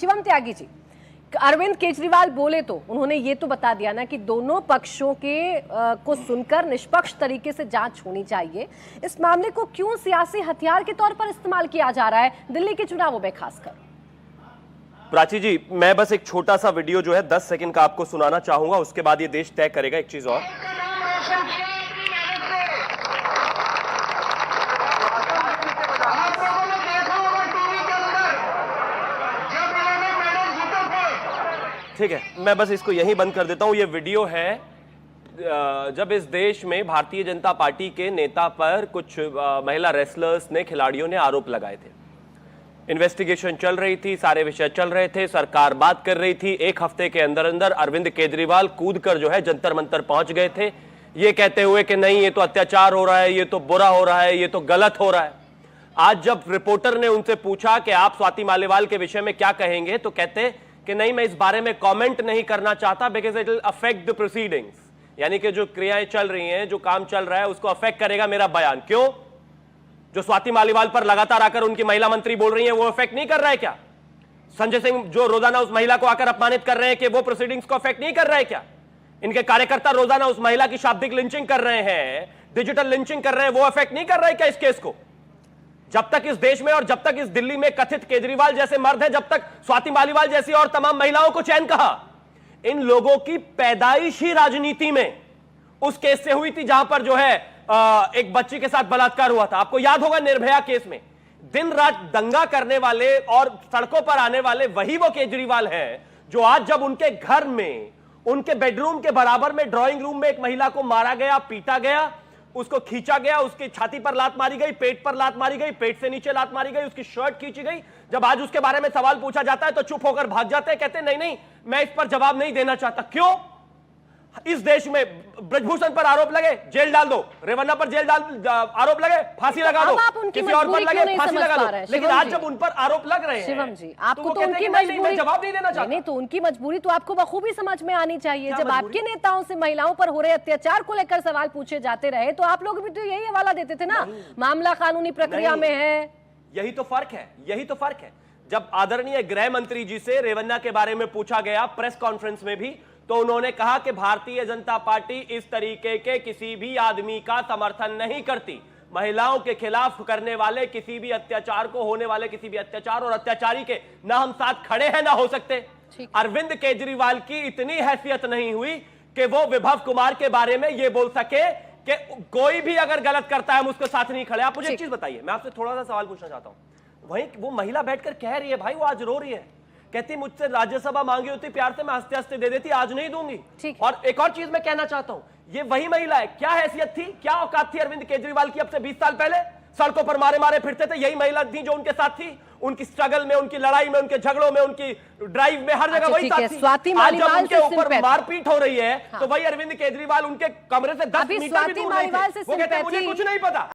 शिवम त्यागी जी, अरविंद केजरीवाल बोले तो उन्होंने ये तो बता दिया ना कि दोनों पक्षों के को सुनकर निष्पक्ष तरीके से जांच होनी चाहिए। इस मामले को क्यों सियासी हथियार के तौर पर इस्तेमाल किया जा रहा है दिल्ली के चुनावों में खासकर? प्राची जी, मैं बस एक छोटा सा वीडियो जो है 10 सेकंड का आपको सुनाना चाहूंगा, उसके बाद ये देश तय करेगा। एक चीज और, ठीक है, मैं बस इसको यहीं बंद कर देता हूं। ये वीडियो है जब इस देश में भारतीय जनता पार्टी के नेता पर कुछ महिला रेसलर्स ने, खिलाड़ियों ने आरोप लगाए थे। इन्वेस्टिगेशन चल रही थी, सारे विषय चल रहे थे, सरकार बात कर रही थी। एक हफ्ते के अंदर अंदर अरविंद केजरीवाल कूदकर जो है जंतर मंतर पहुंच गए थे, ये कहते हुए कि नहीं, ये तो अत्याचार हो रहा है, ये तो बुरा हो रहा है, ये तो गलत हो रहा है। आज जब रिपोर्टर ने उनसे पूछा कि आप स्वाति मालीवाल के विषय में क्या कहेंगे, तो कहते कि नहीं, मैं इस बारे में कमेंट नहीं करना चाहता, because it will affect the proceedings, यानी कि जो क्रियाएं चल रही हैं, जो काम चल रहा है, उसको अफेक्ट करेगा मेरा बयान। क्यों? जो स्वाति मालीवाल पर लगातार आकर उनकी महिला मंत्री बोल रही हैं, वो अफेक्ट नहीं कर रहा है क्या? संजय सिंह जो रोजाना उस महिला को आकर अपमानित कर रहे हैं, कि वो प्रोसीडिंग्स को अफेक्ट नहीं कर रहा है क्या? इनके कार्यकर्ता रोजाना उस महिला की शाब्दिक लिंचिंग कर रहे हैं, डिजिटल लिंचिंग कर रहे हैं, वो अफेक्ट नहीं कर रहा है क्या इस केस को? जब तक इस देश में और जब तक इस दिल्ली में कथित केजरीवाल जैसे मर्द हैं, जब तक स्वाति मालीवाल जैसी और तमाम महिलाओं को चैन कहा। इन लोगों की पैदाइश ही राजनीति में उस केस से हुई थी जहां पर जो है एक बच्ची के साथ बलात्कार हुआ था। आपको याद होगा निर्भया केस में दिन रात दंगा करने वाले और सड़कों पर आने वाले वही वो केजरीवाल हैं जो आज जब उनके घर में, उनके बेडरूम के बराबर में, ड्राइंग रूम में एक महिला को मारा गया, पीटा गया, उसको खींचा गया, उसकी छाती पर लात मारी गई, पेट पर लात मारी गई, पेट से नीचे लात मारी गई, उसकी शर्ट खींची गई। जब आज उसके बारे में सवाल पूछा जाता है तो चुप होकर भाग जाते हैं, कहते हैं नहीं नहीं, मैं इस पर जवाब नहीं देना चाहता। क्यों? इस देश में ब्रजभूषण पर आरोप लगे, जेल डाल दो, रेवन्ना पर जेल डाल, आरोप लगे, फांसी लगा दो, किसी और पर लगे, फांसी लगा दो। लेकिन आज जब उन पर आरोप लग रहे हैं, शिवम जी, आपको तो उनकी मजबूरी, जवाब नहीं देना चाहता। नहीं तो उनकी मजबूरी तो आपको बखूबी समझ में आनी चाहिए। जब आपके नेताओं से महिलाओं पर हो रहे अत्याचार को लेकर सवाल पूछे जाते रहे तो आप लोग भी तो यही हवाला देते थे ना, मामला कानूनी प्रक्रिया में है। यही तो फर्क है, यही तो फर्क है। जब आदरणीय गृह मंत्री जी से रेवन्ना के बारे में पूछा गया प्रेस कॉन्फ्रेंस में भी, तो उन्होंने कहा कि भारतीय जनता पार्टी इस तरीके के किसी भी आदमी का समर्थन नहीं करती। महिलाओं के खिलाफ करने वाले किसी भी अत्याचार को, होने वाले किसी भी अत्याचार और अत्याचारी के ना हम साथ खड़े हैं ना हो सकते। अरविंद केजरीवाल की इतनी हैसियत नहीं हुई कि वो विभव कुमार के बारे में ये बोल सके कि कोई भी अगर गलत करता है हम उसके साथ नहीं खड़े। आप मुझे एक चीज बताइए, मैं आपसे थोड़ा सा सवाल पूछना चाहता हूं। वहीं वो महिला बैठकर कह रही है, भाई वो आज रो रही है, कहती मुझसे राज्यसभा मांगी होती प्यार से मैं हंसते हंसते दे देती, आज नहीं दूंगी। और एक और चीज मैं कहना चाहता हूं, ये वही महिला है। क्या हैसियत थी, क्या औकात थी अरविंद केजरीवाल की अब से 20 साल पहले? सड़कों पर मारे मारे फिरते थे, यही महिला थी जो उनके साथ थी, उनकी स्ट्रगल में, उनकी लड़ाई में, उनके झगड़ों में, उनकी ड्राइव में, हर जगह वही साथ थी। आज जब उनके ऊपर मारपीट हो रही है तो वही अरविंद केजरीवाल उनके कमरे से 10 मीटर भी दूर नहीं थे। वो कहते हैं मुझे कुछ नहीं पता।